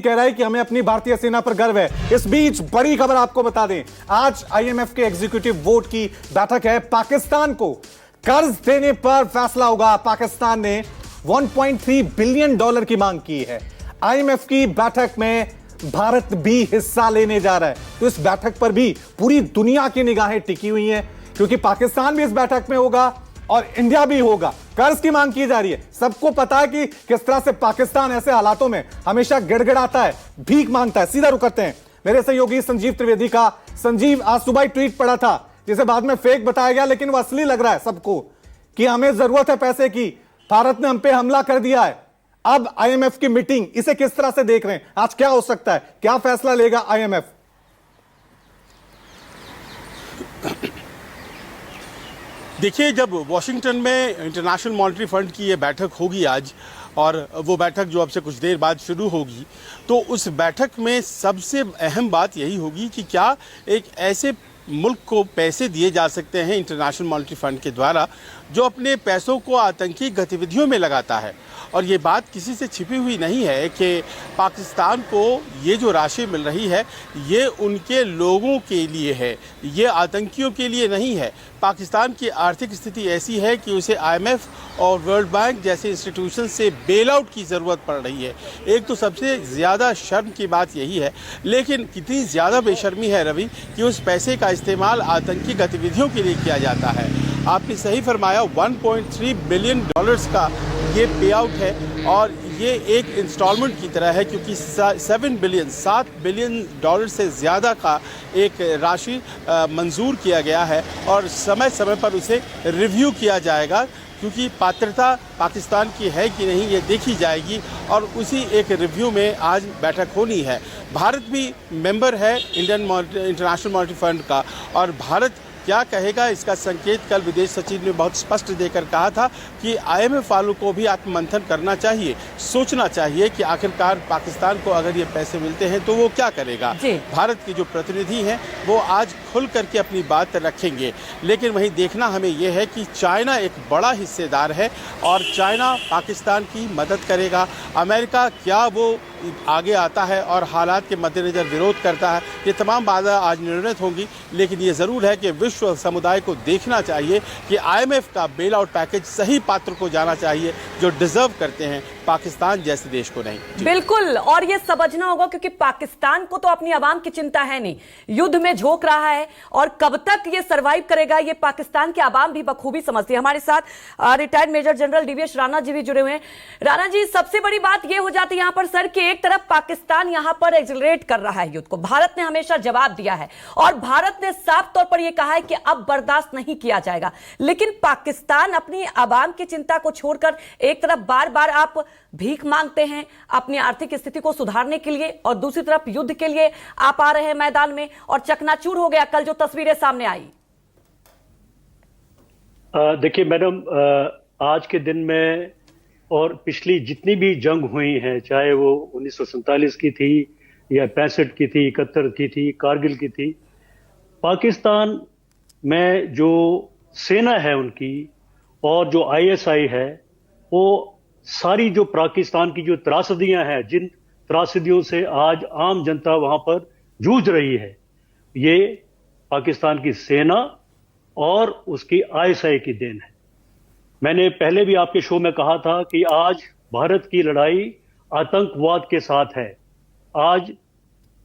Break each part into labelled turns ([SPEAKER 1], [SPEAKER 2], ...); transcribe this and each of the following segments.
[SPEAKER 1] कह रहा है कि हमें अपनी भारतीय सेना पर गर्व है। इस बीच बड़ी खबर आपको बता दें, आज आईएमएफ के एग्जीक्यूटिव बोर्ड की बैठक है। पाकिस्तान को कर्ज देने पर फैसला होगा। पाकिस्तान ने 1.3 बिलियन डॉलर की मांग की है। आईएमएफ की बैठक में भारत भी हिस्सा लेने जा रहा है, तो इस बैठक पर भी पूरी दुनिया की निगाहें टिकी हुई हैं, क्योंकि पाकिस्तान भी इस बैठक में होगा और इंडिया भी होगा। कर्ज की मांग की जा रही है। सबको पता है कि किस तरह से पाकिस्तान ऐसे हालातों में हमेशा गिड़गिड़ाता है, भीख मांगता है। सीधा रुक करते हैं मेरे सहयोगी संजीव त्रिवेदी का। संजीव, आज सुबह ट्वीट पड़ा था जिसे बाद में फेक बताया गया, लेकिन वो असली लग रहा है सबको कि हमें जरूरत है पैसे की, भारत ने हम पे हमला कर दिया है। अब आईएमएफ की मीटिंग, इसे किस तरह से देख रहे हैं? आज क्या हो सकता है, क्या फैसला लेगा आईएमएफ?
[SPEAKER 2] देखिए, जब वॉशिंगटन में इंटरनेशनल मॉनेटरी फंड की ये बैठक होगी आज, और वो बैठक जो अब से कुछ देर बाद शुरू होगी, तो उस बैठक में सबसे अहम बात यही होगी कि क्या एक ऐसे मुल्क को पैसे दिए जा सकते हैं इंटरनेशनल मॉनेटरी फंड के द्वारा जो अपने पैसों को आतंकी गतिविधियों में लगाता है। और ये बात किसी से छिपी हुई नहीं है कि पाकिस्तान को ये जो राशि मिल रही है ये उनके लोगों के लिए है, ये आतंकियों के लिए नहीं है। पाकिस्तान की आर्थिक स्थिति ऐसी है कि उसे आईएमएफ और वर्ल्ड बैंक जैसे इंस्टीट्यूशन से बेल आउट की ज़रूरत पड़ रही है। एक तो सबसे ज़्यादा शर्म की बात यही है, लेकिन कितनी ज़्यादा बेशर्मी है रवि कि उस पैसे का इस्तेमाल आतंकी गतिविधियों के लिए किया जाता है। आपने सही फरमाया, 1.3 बिलियन डॉलर्स का ये पे आउट है और ये एक इंस्टॉलमेंट की तरह है, क्योंकि 7 बिलियन डॉलर से ज़्यादा का एक राशि मंजूर किया गया है और समय समय पर उसे रिव्यू किया जाएगा, क्योंकि पात्रता पाकिस्तान की है कि नहीं ये देखी जाएगी और उसी एक रिव्यू में आज बैठक होनी है। भारत भी मेंबर है इंटरनेशनल मॉनेटरी फंड का, और भारत क्या कहेगा इसका संकेत कल विदेश सचिव ने बहुत स्पष्ट देकर कहा था कि आईएमएफ वालों को भी आत्ममंथन करना चाहिए, सोचना चाहिए कि आखिरकार पाकिस्तान को अगर ये पैसे मिलते हैं तो वो क्या करेगा। भारत के जो प्रतिनिधि हैं वो आज खुल करके अपनी बात रखेंगे, लेकिन वहीं देखना हमें यह है कि चाइना एक बड़ा हिस्सेदार है और चाइना पाकिस्तान की मदद करेगा। अमेरिका क्या वो आगे आता है और हालात के मद्देनज़र विरोध करता है, ये तमाम बातें आज निर्णित होंगी। लेकिन ये ज़रूर है कि विश्व समुदाय को देखना चाहिए कि आईएमएफ का बेल आउट पैकेज सही पात्र को जाना चाहिए जो डिजर्व करते हैं, पाकिस्तान जैसे देश को नहीं।
[SPEAKER 3] बिल्कुल, और ये समझना होगा क्योंकि पाकिस्तान को तो अपनी आवाम की चिंता है नहीं, युद्ध में झोंक रहा है और कब तक ये सरवाइव करेगा ये पाकिस्तान की आवाम भी बखूबी समझती है। हमारे साथ retired major general DVS Rana ji भी जुड़े हुए हैं। राणा जी, सबसे बड़ी बात ये हो जाती है यहां पर सर कि एक तरफ पाकिस्तान यहां पर एक्सेलरेट कर रहा है युद्ध को, भारत ने हमेशा जवाब दिया है और भारत ने साफ तौर पर यह कहा है कि अब बर्दाश्त नहीं किया जाएगा, लेकिन पाकिस्तान अपनी आवाम की चिंता को छोड़कर एक तरफ बार बार आप भीख मांगते हैं अपनी आर्थिक स्थिति को सुधारने के लिए और दूसरी तरफ युद्ध के लिए आप आ रहे हैं मैदान में, और चकनाचूर हो गया कल जो तस्वीरें सामने आई।
[SPEAKER 4] देखिए मैडम, आज के दिन में और पिछली जितनी भी जंग हुई हैं, चाहे वो 1947 की थी या 65 की थी, 71 की थी, कारगिल की थी, पाकिस्तान में जो सेना है उनकी और जो आईएसआई है, वो सारी जो पाकिस्तान की जो त्रासदियां हैं, जिन त्रासदियों से आज आम जनता वहां पर जूझ रही है, ये पाकिस्तान की सेना और उसकी आईएसआई की देन है। मैंने पहले भी आपके शो में कहा था कि आज भारत की लड़ाई आतंकवाद के साथ है। आज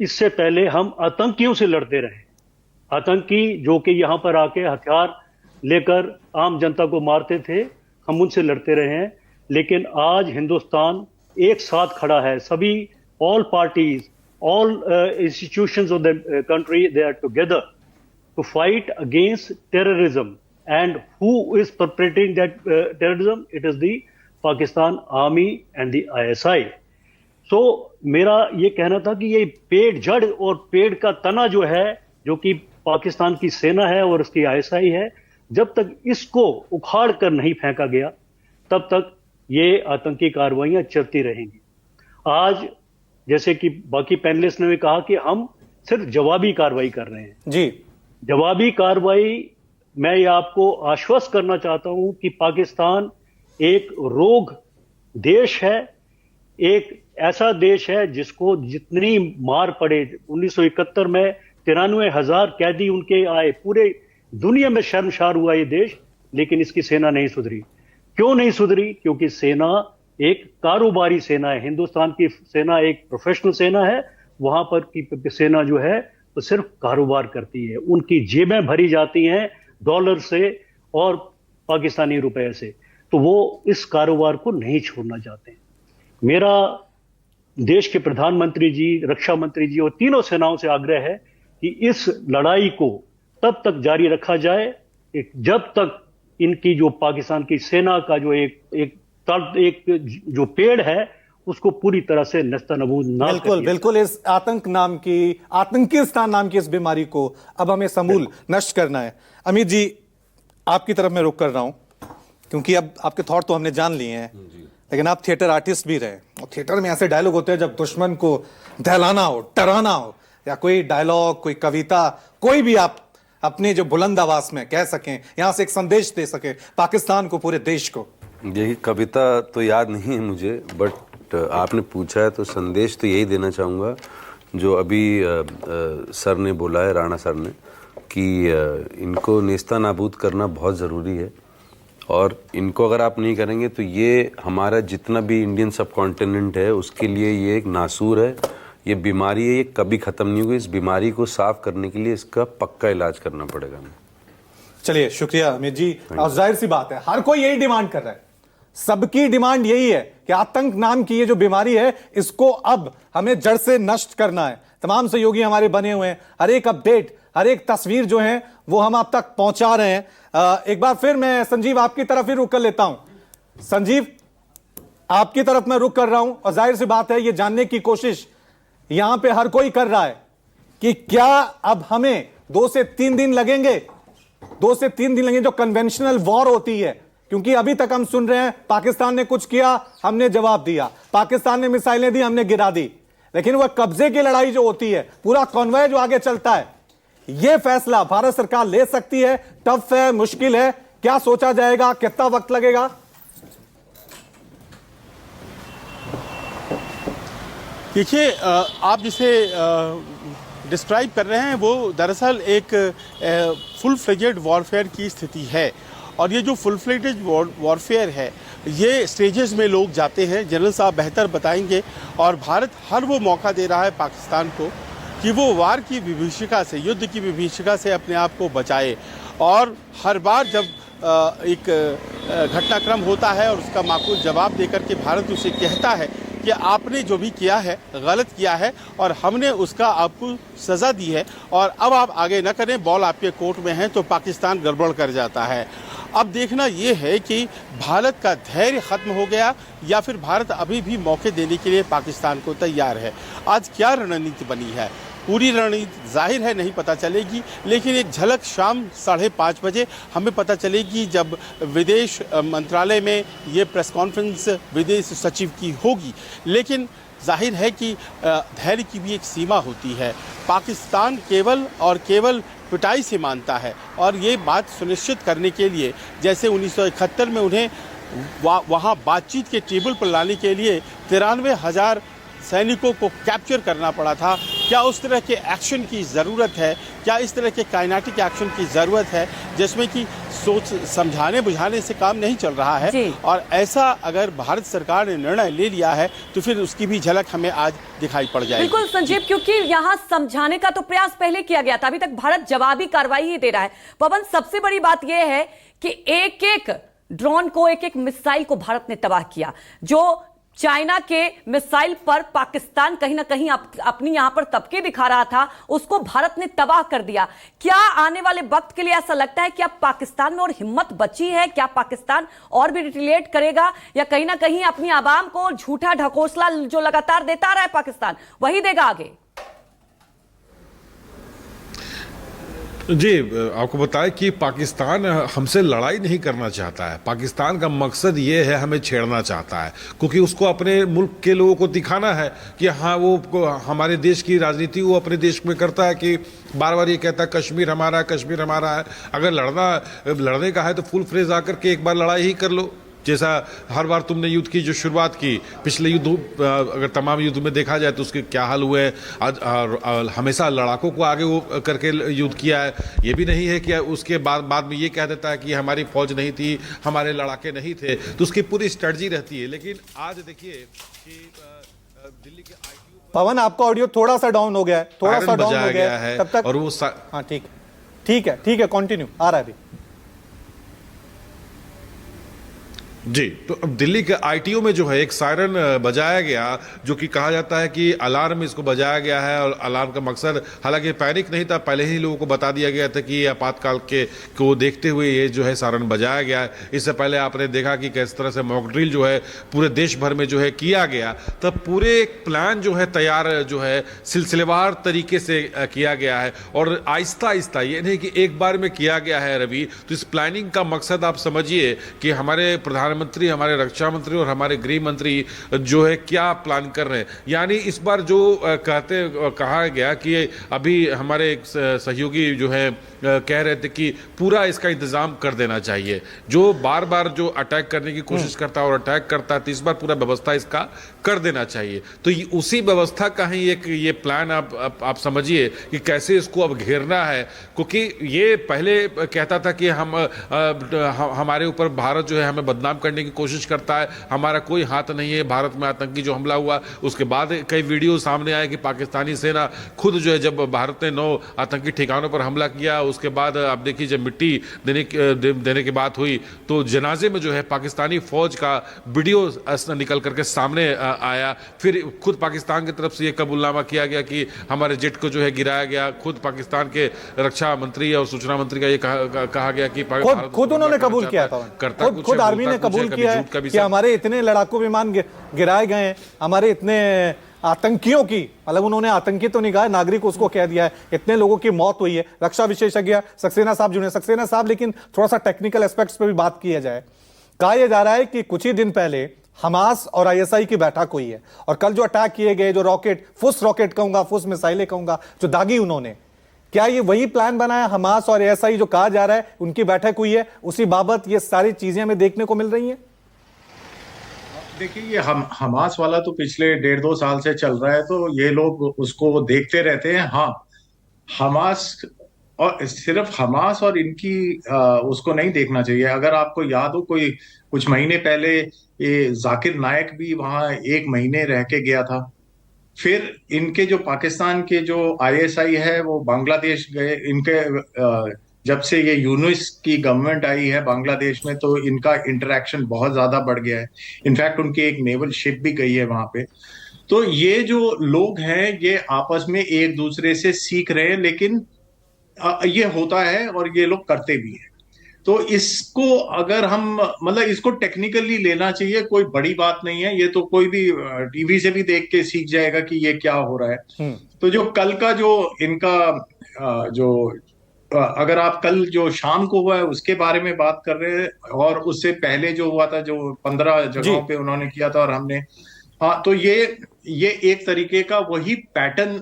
[SPEAKER 4] इससे पहले हम आतंकियों से लड़ते रहे, आतंकी जो कि यहां पर आके हथियार लेकर आम जनता को मारते थे, हम उनसे लड़ते रहे हैं। लेकिन आज हिंदुस्तान एक साथ खड़ा है, सभी all parties, all institutions of the country, they are together to fight against terrorism. And who is perpetrating that terrorism? It is the Pakistan Army and the ISI. So मेरा ये कहना था कि ये पेड़, जड़ और पेड़ का तना जो है, जो कि पाकिस्तान की सेना है और उसकी आईएसआई है, जब तक इसको उखाड़ कर नहीं फेंका गया तब तक ये आतंकी कार्रवाइयां चलती रहेंगी। आज जैसे कि बाकी पैनलिस्ट ने भी कहा कि हम सिर्फ जवाबी कार्रवाई कर रहे हैं
[SPEAKER 1] जी।
[SPEAKER 4] जवाबी कार्रवाई, मैं ये आपको आश्वस्त करना चाहता हूं कि पाकिस्तान एक रोग देश है, एक ऐसा देश है जिसको जितनी मार पड़े, 1971 में 93,000 कैदी उनके आए, पूरे दुनिया में शर्मसार हुआ ये देश, लेकिन इसकी सेना नहीं सुधरी। क्यों नहीं सुधरी? क्योंकि सेना एक कारोबारी सेना है। हिंदुस्तान की सेना एक प्रोफेशनल सेना है, वहां पर की सेना जो है वो सिर्फ कारोबार करती है। उनकी जेबें भरी जाती हैं डॉलर से और पाकिस्तानी रुपए से, तो वो इस कारोबार को नहीं छोड़ना चाहते। मेरा देश के प्रधानमंत्री जी, रक्षा मंत्री जी और तीनों सेनाओं से आग्रह है कि इस लड़ाई को तब तक जारी रखा जाए जब तक इनकी जो पाकिस्तान की सेना का जो एक जो पेड़ है उसको पूरी तरह से नस्तनबूद ना कर दिया।
[SPEAKER 1] बिल्कुल इस आतंकिस्तान नाम की इस बीमारी को अब हमें समूल नष्ट करना है। अमित जी, आपकी तरफ मैं रुक कर रहा हूं, क्योंकि अब आपके थॉट तो हमने जान लिए हैं, लेकिन आप थिएटर आर्टिस्ट भी रहे, और थिएटर में ऐसे डायलॉग होते हैं जब दुश्मन को दहलाना हो, डराना हो, या कोई डायलॉग, कोई कविता, कोई भी आप अपने जो बुलंद आवाज में कह सकें, यहां से एक संदेश दे सके पाकिस्तान को, पूरे देश को।
[SPEAKER 5] यही कविता तो याद नहीं है मुझे, बट आपने पूछा है तो संदेश तो यही देना चाहूँगा जो अभी सर ने बोला है, राणा सर ने, कि इनको नेस्ता नाबूद करना बहुत ज़रूरी है, और इनको अगर आप नहीं करेंगे तो ये हमारा जितना भी इंडियन सब कॉन्टिनेंट है उसके लिए ये एक नासूर है, ये बीमारी है, ये कभी ख़त्म नहीं होगी। इस बीमारी को साफ करने के लिए इसका पक्का इलाज करना पड़ेगा हमें।
[SPEAKER 1] चलिए, शुक्रिया अमित जी। और जाहिर सी बात है, हर कोई यही डिमांड कर रहा है, सबकी डिमांड यही है कि आतंक नाम की ये जो बीमारी है इसको अब हमें जड़ से नष्ट करना है। तमाम सहयोगी हमारे बने हुए हैं, हर एक अपडेट, हर एक तस्वीर जो है वो हम आप तक पहुंचा रहे हैं। एक बार फिर मैं संजीव आपकी तरफ ही रुक कर लेता हूं। संजीव, आपकी तरफ मैं रुक कर रहा हूं, और जाहिर सी बात है ये जानने की कोशिश यहां पे हर कोई कर रहा है कि क्या अब हमें 2 से 3 दिन लगेंगे, 2 से 3 दिन लगेंगे जो कन्वेंशनल वॉर होती है, क्योंकि अभी तक हम सुन रहे हैं पाकिस्तान ने कुछ किया, हमने जवाब दिया, पाकिस्तान ने मिसाइलें दी, हमने गिरा दी, लेकिन वह कब्जे की लड़ाई जो होती है, पूरा कॉन्वॉय जो आगे चलता है, यह फैसला भारत सरकार ले सकती है। टफ है, मुश्किल है, क्या सोचा जाएगा, कितना वक्त लगेगा?
[SPEAKER 2] देखिए, आप जिसे डिस्क्राइब कर रहे हैं वो दरअसल एक फुल फ्लेजेड वॉरफेयर की स्थिति है, और ये जो फुल फ्लेजेड वॉरफेयर है ये स्टेजेस में लोग जाते हैं, जनरल साहब बेहतर बताएंगे, और भारत हर वो मौका दे रहा है पाकिस्तान को कि वो वार की विभीषिका से, युद्ध की विभीषिका से अपने आप को बचाए। और हर बार जब एक घटनाक्रम होता है और उसका माकूल जवाब देकर के भारत उसे कहता है कि आपने जो भी किया है गलत किया है और हमने उसका आपको सज़ा दी है और अब आप आगे न करें, बॉल आपके कोर्ट में है, तो पाकिस्तान गड़बड़ कर जाता है। अब देखना ये है कि भारत का धैर्य ख़त्म हो गया या फिर भारत अभी भी मौके देने के लिए पाकिस्तान को तैयार है। आज क्या रणनीति बनी है, पूरी रणनीति जाहिर है नहीं पता चलेगी, लेकिन एक झलक शाम 5:30 बजे हमें पता चलेगी जब विदेश मंत्रालय में ये प्रेस कॉन्फ्रेंस विदेश सचिव की होगी। लेकिन जाहिर है कि धैर्य की भी एक सीमा होती है। पाकिस्तान केवल और केवल पिटाई से मानता है, और ये बात सुनिश्चित करने के लिए जैसे 1971 में उन्हें वहाँ बातचीत के टेबल पर लाने के लिए 93,000 सैनिकों को कैप्चर करना पड़ा था, क्या उस तरह के एक्शन की ज़रूरत है, क्या इस तरह के काइनेटिक एक्शन की ज़रूरत है जिसमें कि सोच समझाने बुझाने से काम नहीं चल रहा है। और ऐसा अगर भारत सरकार ने निर्णय ले लिया है तो फिर उसकी भी झलक हमें आज दिखाई पड़ जाएगी।
[SPEAKER 3] बिल्कुल संजीव, क्योंकि यहाँ समझाने का तो प्रयास पहले किया गया था, अभी तक भारत जवाबी कार्रवाई ही दे रहा है। पवन, सबसे बड़ी बात यह है कि एक एक ड्रोन को, एक एक मिसाइल को भारत ने तबाह किया। जो चाइना के मिसाइल पर पाकिस्तान कहीं ना कहीं अपनी यहां पर तबके दिखा रहा था, उसको भारत ने तबाह कर दिया। क्या आने वाले वक्त के लिए ऐसा लगता है कि अब पाकिस्तान में और हिम्मत बची है? क्या पाकिस्तान और भी रिटेलिएट करेगा, या कहीं ना कहीं अपनी आवाम को झूठा ढकोसला जो लगातार देता रहा है पाकिस्तान वही देगा आगे?
[SPEAKER 6] जी, आपको बताएं कि पाकिस्तान हमसे लड़ाई नहीं करना चाहता है। पाकिस्तान का मकसद ये है, हमें छेड़ना चाहता है, क्योंकि उसको अपने मुल्क के लोगों को दिखाना है कि हाँ, वो हमारे देश की राजनीति वो अपने देश में करता है कि बार बार ये कहता है कश्मीर हमारा है, कश्मीर हमारा है। अगर लड़ने का है तो फुल फ्रेज आकर के एक बार लड़ाई ही कर लो, जैसा हर बार तुमने युद्ध की जो शुरुआत की, पिछले युद्ध अगर तमाम युद्ध में देखा जाए तो उसके क्या हाल हुए, हमेशा लड़ाकों को आगे वो करके युद्ध किया है। ये भी नहीं है कि उसके बाद में ये कह देता है कि हमारी फौज नहीं थी, हमारे लड़ाके नहीं थे, तो उसकी पूरी स्ट्रेटजी रहती है। लेकिन आज देखिए कि दिल्ली के
[SPEAKER 1] पवन, आपका ऑडियो थोड़ा सा डाउन हो गया है, थोड़ा सा डाउन हो गया है तब तक,
[SPEAKER 6] और वो
[SPEAKER 1] हाँ ठीक है कंटिन्यू, आ रहा है अभी।
[SPEAKER 6] जी, तो अब दिल्ली के आईटीओ में जो है एक सायरन बजाया गया, जो कि कहा जाता है कि अलार्म इसको बजाया गया है, और अलार्म का मकसद, हालांकि पैनिक नहीं था, पहले ही लोगों को बता दिया गया था कि ये आपातकाल को देखते हुए ये जो है सायरन बजाया गया है। इससे पहले आपने देखा कि किस तरह से मॉक ड्रिल जो है पूरे देश भर में जो है किया गया, तब पूरे एक प्लान जो है तैयार जो है सिलसिलेवार तरीके से किया गया है, और आहिस्ता आहिस्ता, ये नहीं कि एक बार में किया गया है रवि। तो इस प्लानिंग का मकसद आप समझिए कि हमारे प्रधानमंत्री, हमारे रक्षा मंत्री और हमारे गृह मंत्री जो है क्या प्लान कर रहे हैं। यानी इस बार जो कहा गया कि अभी हमारे एक सहयोगी जो है कह रहे थे कि पूरा इसका इंतजाम कर देना चाहिए, जो बार बार जो अटैक करने की कोशिश करता है और अटैक करता है, तो इस बार पूरा व्यवस्था इसका कर देना चाहिए। तो उसी व्यवस्था का ही एक ये प्लान आप समझिए कि कैसे इसको अब घेरना है, क्योंकि ये पहले कहता था कि हमारे ऊपर भारत जो है हमें बदनाम करने की कोशिश करता है, हमारा कोई हाथ नहीं है भारत में आतंकी जो हमला हुआ। उसके बाद कई वीडियो सामने आए कि पाकिस्तानी सेना खुद जो है, जब भारत ने 9 आतंकी ठिकानों पर हमला किया, उसके बाद आप देखिए जब मिट्टी देने की बात हुई, तो जनाजे में जो है पाकिस्तानी फौज का वीडियो निकल करके सामने आया। फिर खुद पाकिस्तान की तरफ से ये कबूलनामा किया गया कि हमारे जेट को जो है गिराया गया। खुद पाकिस्तान के रक्षा मंत्री और सूचना मंत्री का ये कहा गया कि
[SPEAKER 1] खुद उन्होंने कबूल किया था, खुद आर्मी ने कबूल किया है कि हमारे इतने लड़ाकू विमान गिराए गए हैं, हमारे इतने आतंकियों की, मतलब उन्होंने आतंकी तो नहीं कहा, नागरिक उसको कह दिया है, इतने लोगों की मौत हुई है। रक्षा विशेषज्ञ सक्सेना साहब जुड़े। सक्सेना साहब, लेकिन थोड़ा सा टेक्निकल एस्पेक्ट्स पे भी बात किया जाए। कहा यह जा रहा है कि कुछ ही दिन पहले हमास और आईएसआई की बैठक हुई है, और कल जो अटैक किए गए, जो रॉकेट, फुस रॉकेट कहूंगा, फुस मिसाइलें कहूंगा, जो दागी उन्होंने, क्या ये वही प्लान बनाया हमास और आईएसआई जो कहा जा रहा है उनकी बैठक हुई है, उसी बाबत ये सारी चीजें हमें देखने को मिल रही हैं?
[SPEAKER 7] देखिए, ये हमास वाला तो पिछले 1.5-2 साल से चल रहा है, तो ये लोग उसको देखते रहते हैं। हाँ, हमास, और सिर्फ हमास और इनकी उसको नहीं देखना चाहिए। अगर आपको याद हो, कोई कुछ महीने पहले ये जाकिर नायक भी वहां 1 महीने रह के गया था। फिर इनके जो पाकिस्तान के जो आईएसआई है वो बांग्लादेश गए। इनके जब से ये यूनुस की गवर्नमेंट आई है बांग्लादेश में, तो इनका इंटरेक्शन बहुत ज्यादा बढ़ गया है। इनफैक्ट उनकी एक नेवल शिप भी गई है वहां पे। तो ये जो लोग हैं ये आपस में एक दूसरे से सीख रहे हैं, लेकिन ये होता है और ये लोग करते भी हैं। तो इसको अगर हम, मतलब इसको टेक्निकली लेना चाहिए, कोई बड़ी बात नहीं है। ये तो कोई भी टीवी से भी देख के सीख जाएगा कि ये क्या हो रहा है। तो जो कल का जो इनका जो अगर आप कल जो शाम को हुआ है उसके बारे में बात कर रहे हैं, और उससे पहले जो हुआ था, जो 15 जगहों पे उन्होंने किया था और हमने, हाँ, तो ये एक तरीके का वही पैटर्न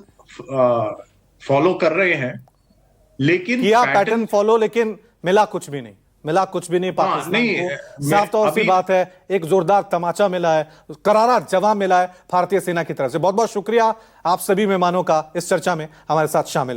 [SPEAKER 7] फॉलो कर रहे हैं। लेकिन
[SPEAKER 1] किया पैटर्न फॉलो, लेकिन मिला कुछ भी नहीं, मिला कुछ भी नहीं पाकिस्तान को। साफ तौर से बात है, एक जोरदार तमाचा मिला है, करारा जवाब मिला है भारतीय सेना की तरफ से। बहुत बहुत शुक्रिया आप सभी मेहमानों का इस चर्चा में हमारे साथ शामिल